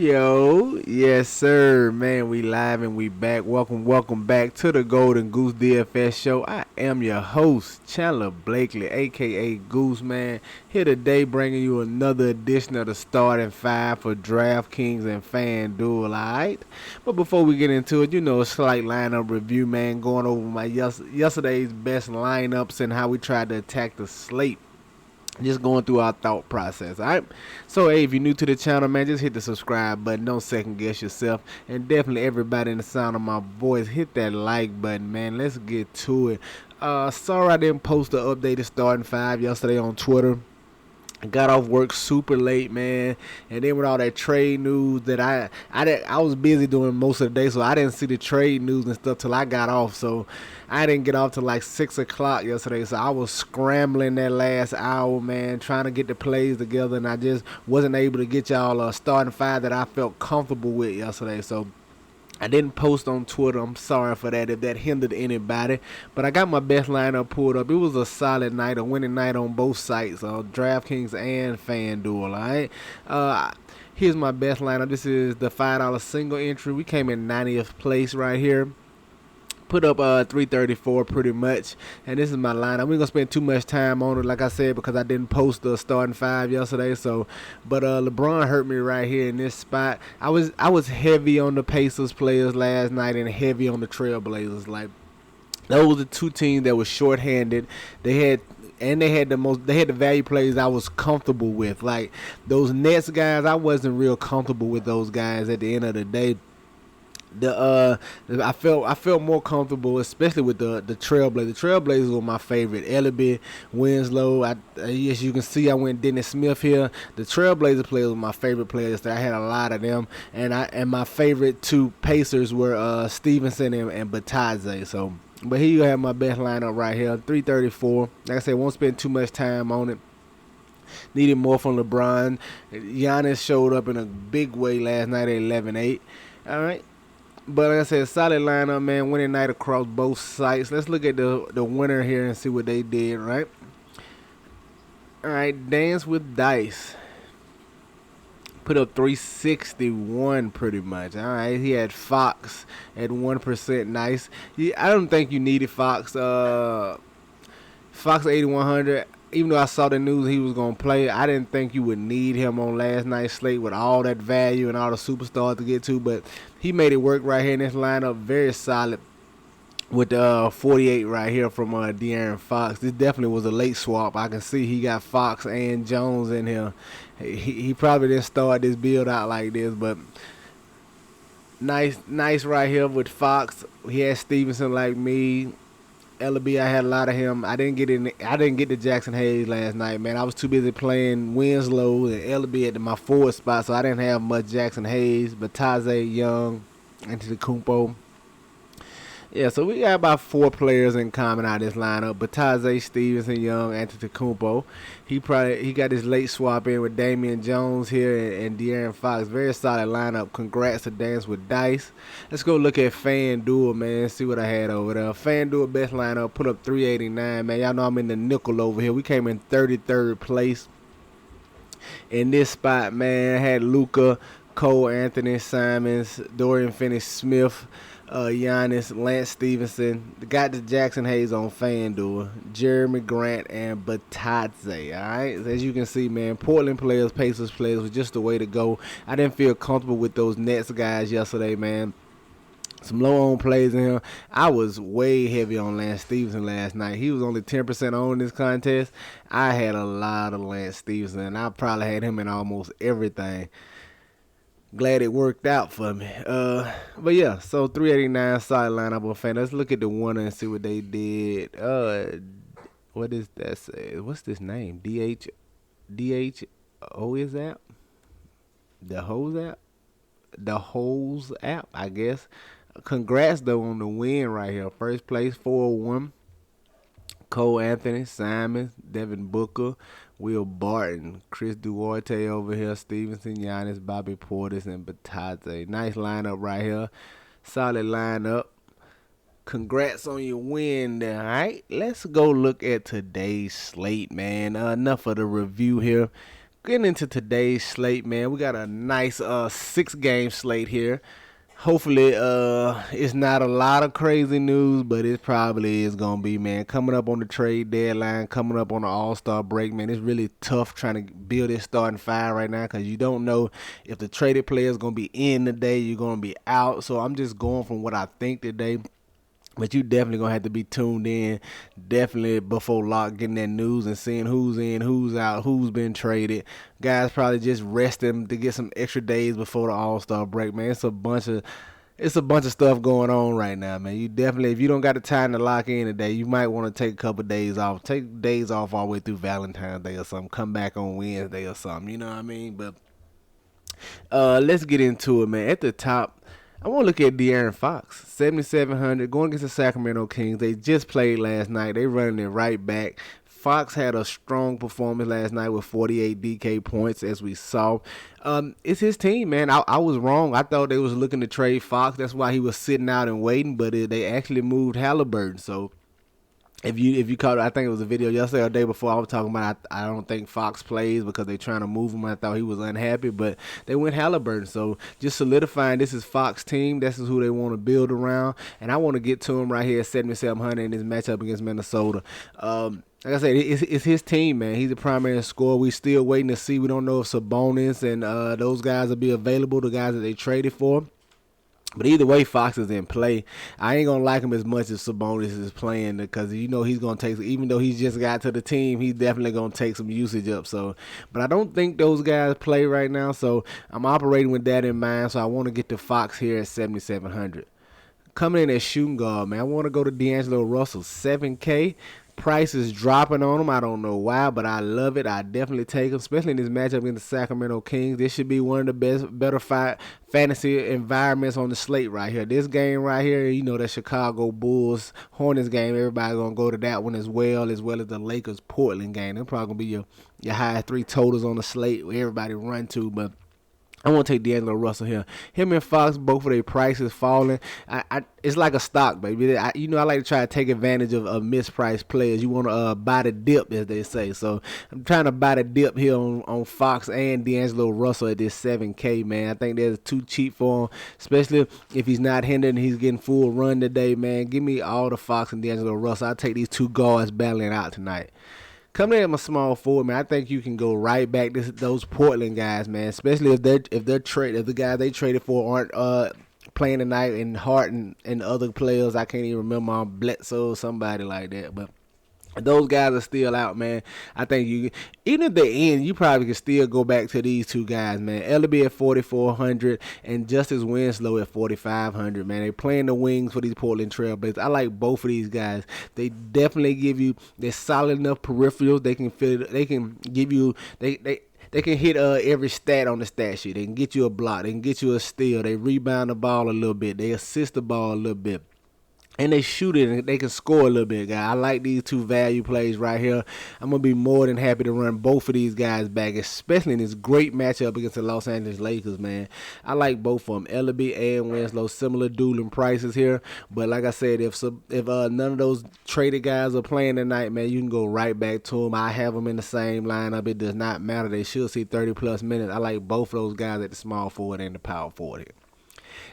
Yo, yes sir, man, we live and we back. Welcome back to the Golden Goose DFS show. I am your host, Chandler Blakely, aka Goose Man, here today bringing you another edition of the starting five for DraftKings and FanDuel, alright? But before we get into it, a slight lineup review, man, going over my yesterday's best lineups and how we tried to attack the slate. Just going through our thought process, alright? So, hey, if you're new to the channel, man, just hit the subscribe button. Don't second guess yourself. And definitely everybody in the sound of my voice, hit that like button, man. Let's get to it. Sorry I didn't post the updated starting five yesterday on Twitter. Got off work super late, man, and then with all that trade news that I was busy doing most of the day, so I didn't see the trade news and stuff till I got off. So I didn't get off till like 6 o'clock yesterday. So I was scrambling that last hour, man, trying to get the plays together, and I just wasn't able to get y'all a starting five that I felt comfortable with yesterday. So I didn't post on Twitter. I'm sorry for that if that hindered anybody. But I got my best lineup pulled up. It was a solid night, a winning night on both sites, DraftKings and FanDuel. Alright. Here's my best lineup. This is the $5 single entry. We came in 90th place right here. Put up 334 pretty much, and this is my lineup. We're gonna spend too much time on it, like I said, because I didn't post the starting five yesterday. So, but LeBron hurt me right here in this spot. I was heavy on the Pacers players last night and heavy on the Trailblazers. Like, those were the two teams that were shorthanded. They had the value plays I was comfortable with. Like those Nets guys, I wasn't real comfortable with those guys at the end of the day. I felt more comfortable, especially with the Trailblazers. The Trailblazers were my favorite. Ellaby, Winslow. As you can see, I went Dennis Smith here. The Trailblazer players were my favorite players. I had a lot of them, and my favorite two Pacers were Stevenson and Batadze. So, but here you have my best lineup right here, 334. Like I said, won't spend too much time on it. Needed more from LeBron. Giannis showed up in a big way last night at 11-8. All right. But like I said, solid lineup, man. Winning night across both sites. Let's look at the winner here and see what they did, right? All right, Dance with Dice. Put up 361 pretty much. All right, he had Fox at 1%. Nice. I don't think you needed Fox. Fox 8100. Even though I saw the news he was going to play, I didn't think you would need him on last night's slate with all that value and all the superstars to get to. But he made it work right here in this lineup. Very solid with the 48 right here from De'Aaron Fox. This definitely was a late swap. I can see he got Fox and Jones in here. He probably didn't start this build out like this, but nice right here with Fox. He had Stevenson like me. Ellaby, I had a lot of him. I didn't get the Jackson Hayes last night, man. I was too busy playing Winslow and Ellaby at my forward spot, so I didn't have much Jackson Hayes, Batadze, Young, Antetokounmpo. Yeah, so we got about 4 players in common out of this lineup. Batadze, Stevenson, Young, Antetokounmpo. He got his late swap in with Damian Jones here and De'Aaron Fox. Very solid lineup. Congrats to Dance with Dice. Let's go look at FanDuel, man. See what I had over there. FanDuel best lineup. Put up 389, man. Y'all know I'm in the nickel over here. We came in 33rd place. In this spot, man, I had Luka, Cole Anthony, Simons, Dorian Finney-Smith, Giannis, Lance Stevenson. Got the Jackson Hayes on FanDuel, Jeremy Grant, and Batadze. Alright, as you can see, man, Portland players, Pacers players was just the way to go. I didn't feel comfortable with those Nets guys yesterday, man. Some low-on plays in here. I was way heavy on Lance Stevenson last night. He was only 10% on this contest. I had a lot of Lance Stevenson, and I probably had him in almost everything. Glad it worked out for me. But yeah, so 389 solid lineup on fan. Let's look at the winner and see what they did. What does that say? What's this name? DHO is that? The Hoes app, I guess. Congrats though on the win right here. First place 401. Cole Anthony, Simon, Devin Booker, Will Barton, Chris Duarte over here, Stevenson, Giannis, Bobby Portis, and Batadze. Nice lineup right here. Solid lineup. Congrats on your win there, alright? Let's go look at today's slate, man. Enough of the review here. getting into today's slate, man. We got a nice 6 game slate here. Hopefully, it's not a lot of crazy news, but it probably is gonna be, man. Coming up on the trade deadline, coming up on the All Star break, man. It's really tough trying to build this starting five right now because you don't know if the traded player is gonna be in today, you're gonna be out. So I'm just going from what I think today. But you definitely gonna have to be tuned in, definitely before lock, getting that news and seeing who's in, who's out, who's been traded. Guys probably just resting to get some extra days before the All Star break, man. It's a bunch of stuff going on right now, man. You definitely, if you don't got the time to lock in today, you might want to take a couple of days off. Take days off all the way through Valentine's Day or something. Come back on Wednesday or something. You know what I mean? But let's get into it, man. At the top, I want to look at De'Aaron Fox, 7,700, going against the Sacramento Kings. They just played last night. They running it right back. Fox had a strong performance last night with 48 DK points, as we saw. It's his team, man. I was wrong. I thought they was looking to trade Fox. That's why he was sitting out and waiting, but they actually moved Halliburton. So if you caught, I think it was a video yesterday or the day before, I was talking about I don't think Fox plays because they're trying to move him. I thought he was unhappy, but they went Halliburton. So just solidifying this is Fox team. This is who they want to build around, and I want to get to him right here at 7,700 in this matchup against Minnesota. Like I said, it's his team, man. He's the primary scorer. We still waiting to see. We don't know if Sabonis and those guys will be available, the guys that they traded for. But either way, Fox is in play. I ain't gonna like him as much as Sabonis is playing because he's gonna take. Even though he's just got to the team, he's definitely gonna take some usage up. So, but I don't think those guys play right now. So I'm operating with that in mind. So I want to get to Fox here at 7,700. Coming in as shooting guard, man. I want to go to D'Angelo Russell, 7K. Price is dropping on him. I don't know why, but I love it. I definitely take him, especially in this matchup against the Sacramento Kings. This should be one of the better fantasy environments on the slate right here. This game right here, the Chicago Bulls Hornets game. Everybody gonna go to that one as well as the Lakers Portland game. They're probably gonna be your high three totals on the slate where everybody run to, but I want to take D'Angelo Russell here. Him and Fox, both of their prices falling. It's like a stock, baby. I like to try to take advantage of mispriced players. You want to buy the dip, as they say. So I'm trying to buy the dip here on Fox and D'Angelo Russell at this 7K, man. I think that's too cheap for him, especially if he's not hindered and he's getting full run today, man. Give me all the Fox and D'Angelo Russell. I'll take these two guards battling out tonight. Coming in at my small forward, man, I think you can go right back to those Portland guys, man. Especially if the guys they traded for aren't playing tonight, and Hart and other players. I can't even remember Bledsoe, somebody like that, but those guys are still out, man. I think even if they end, you probably can still go back to these two guys, man. Ellaby at 4,400 and Justice Winslow at 4,500, man. They playing the wings for these Portland Trailblazers. I like both of these guys. They definitely give you, they're solid enough peripherals. They can fit. They can give you. They can hit every stat on the stat sheet. They can get you a block. They can get you a steal. They rebound the ball a little bit. They assist the ball a little bit. And they shoot it and they can score a little bit, guys. I like these two value plays right here. I'm going to be more than happy to run both of these guys back, especially in this great matchup against the Los Angeles Lakers, man. I like both of them, Ellaby and Winslow, similar dueling prices here. But like I said, if none of those traded guys are playing tonight, man, you can go right back to them. I have them in the same lineup. It does not matter. They should see 30-plus minutes. I like both of those guys at the small forward and the power forward here.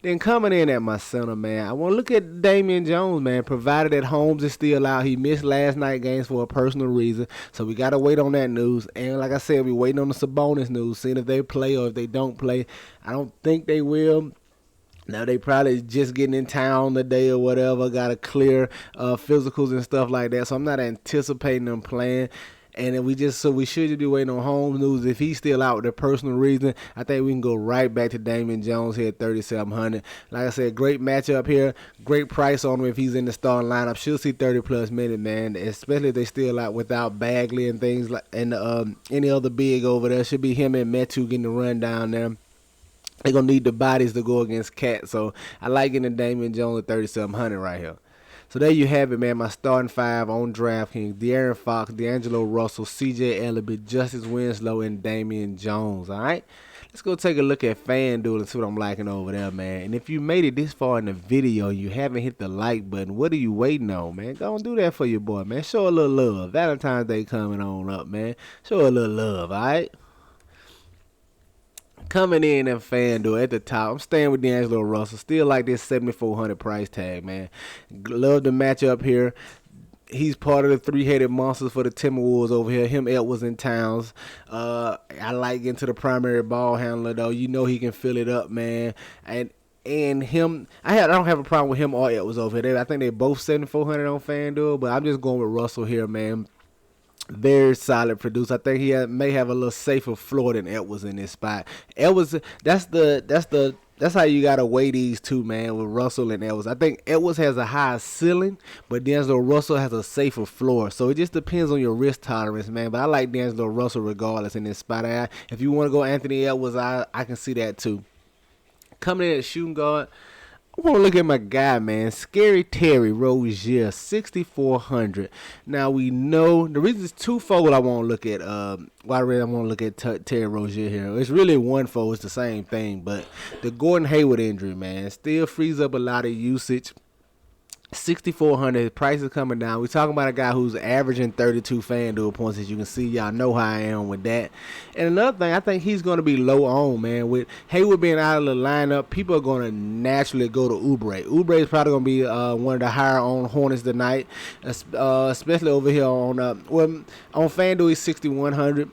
Then coming in at my center, man, I want to look at Damian Jones, man, provided that Holmes is still out. He missed last night games for a personal reason, so we got to wait on that news. And like I said, we're waiting on the Sabonis news, seeing if they play or if they don't play. I don't think they will. Now, they probably just getting in town today or whatever, got to clear physicals and stuff like that, so I'm not anticipating them playing. And we should be waiting on Holmes news. If he's still out with a personal reason, I think we can go right back to Damian Jones here at 3,700. Like I said, great matchup here. Great price on him if he's in the starting lineup. Should see 30-plus minutes, man. Especially if they still out without Bagley and things like, and any other big over there. Should be him and Metu getting the run down there. They're going to need the bodies to go against Cat. So I like getting Damian Jones at 3,700 right here. So there you have it, man. My starting five on DraftKings: De'Aaron Fox, D'Angelo Russell, C.J. Ellaby, Justice Winslow, and Damian Jones. All right, let's go take a look at FanDuel and see what I'm liking over there, man. And if you made it this far in the video, you haven't hit the like button, what are you waiting on, man? Go and do that for your boy, man. Show a little love. Valentine's Day coming on up, man. Show a little love, all right? Coming in and FanDuel at the top, I'm staying with D'Angelo Russell. Still like this 7,400 price tag, man. Love the matchup here. He's part of the three-headed monsters for the Timberwolves over here. Him, Edwards, and Towns. I like getting to the primary ball handler, though. You know he can fill it up, man. And him, I don't have a problem with him or Edwards over here. I think they both 7,400 on FanDuel, but I'm just going with Russell here, man. Very solid producer. I think he may have a little safer floor than Edwards in this spot. Edwards, that's how you gotta weigh these two, man, with Russell and Edwards. I think Edwards has a high ceiling, but D'Angelo Russell has a safer floor. So it just depends on your risk tolerance, man. But I like D'Angelo Russell regardless in this spot. If you want to go Anthony Edwards, I can see that too. Coming in at shooting guard, I want to look at my guy, man. Scary Terry Rozier, 6,400. Now, we know the reason is twofold I want to look at. Why really I want to look at Terry Rozier here. It's really onefold. It's the same thing. But the Gordon Hayward injury, man, still frees up a lot of usage. 6,400. His price is coming down. We're talking about a guy who's averaging 32 FanDuel points. As you can see, y'all know how I am with that. And another thing, I think he's going to be low on, man. With Hayward being out of the lineup, people are going to naturally go to Oubre. Oubre is probably going to be one of the higher on Hornets tonight, especially over here on on FanDuel. He's 6,100.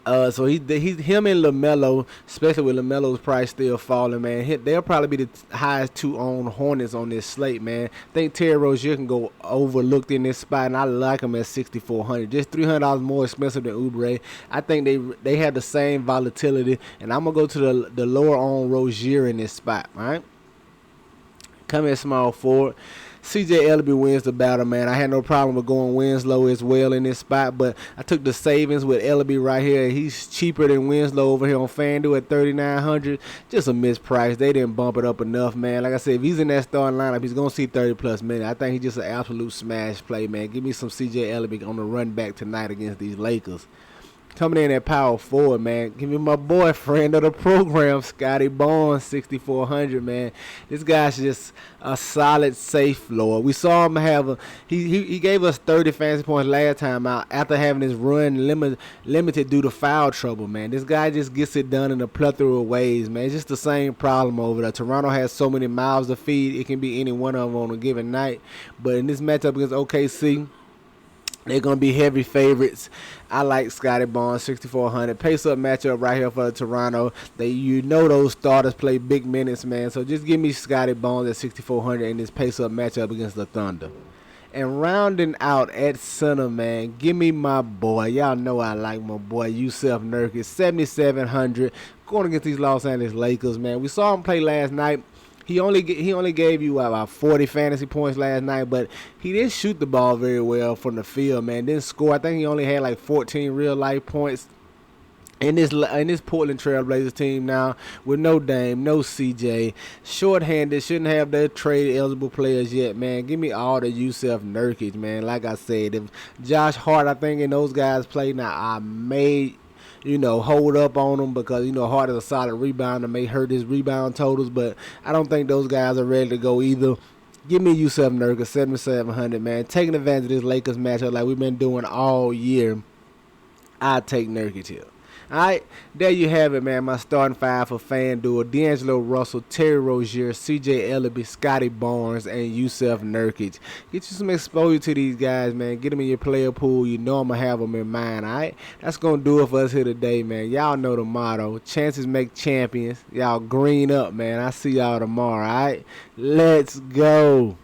So him and LaMelo, especially with LaMelo's price still falling, man. They'll probably be the highest two on Hornets on this slate, man. I think Terry Rozier can go overlooked in this spot, and I like him at 6,400. Just $300 more expensive than Oubre. I think they have the same volatility, and I'm gonna go to the lower on Rozier in this spot. All right. Come in small forward. CJ Ellaby wins the battle, man. I had no problem with going Winslow as well in this spot, but I took the savings with Ellaby right here. He's cheaper than Winslow over here on FanDuel at 3,900. Just a misprice. They didn't bump it up enough, man. Like I said, if he's in that starting lineup, he's going to see 30-plus minutes. I think he's just an absolute smash play, man. Give me some CJ Ellaby on the run back tonight against these Lakers. Coming in at power forward, man. Give me my boyfriend of the program, Scotty Barnes, 6,400, man. This guy's just a solid, safe floor. We saw him have he gave us 30 fantasy points last time out after having his run limited due to foul trouble, man. This guy just gets it done in a plethora of ways, man. It's just the same problem over there. Toronto has so many mouths to feed. It can be any one of them on a given night. But in this matchup against OKC, they're going to be heavy favorites. I like Scotty Barnes, 6,400. Pace-up matchup right here for Toronto. Those starters play big minutes, man. So just give me Scotty Barnes at 6,400 in this pace-up matchup against the Thunder. And rounding out at center, man, give me my boy. Y'all know I like my boy, Yusuf Nurkic, 7,700. Going against these Los Angeles Lakers, man. We saw him play last night. He only gave you about 40 fantasy points last night, but he didn't shoot the ball very well from the field, man. Didn't score. I think he only had like 14 real life points in this Portland Trailblazers team now with no Dame, no CJ, short-handed, shouldn't have their trade eligible players yet, man. Give me all the Yusuf Nurkic, man. Like I said, if Josh Hart, I think, and those guys play now, I may hold up on them because, Hart is a solid rebounder, may hurt his rebound totals, but I don't think those guys are ready to go either. Give me Yusuf Nurkic, 7,700, man. Taking advantage of this Lakers matchup like we've been doing all year. I take Nurkic here. All right, there you have it, man. My starting five for FanDuel: D'Angelo Russell, Terry Rozier, CJ Ellaby, Scotty Barnes, and Yusuf Nurkic. Get you some exposure to these guys, man. Get them in your player pool. You know I'm going to have them in mind, all right? That's going to do it for us here today, man. Y'all know the motto. Chances make champions. Y'all green up, man. I see y'all tomorrow, all right? Let's go.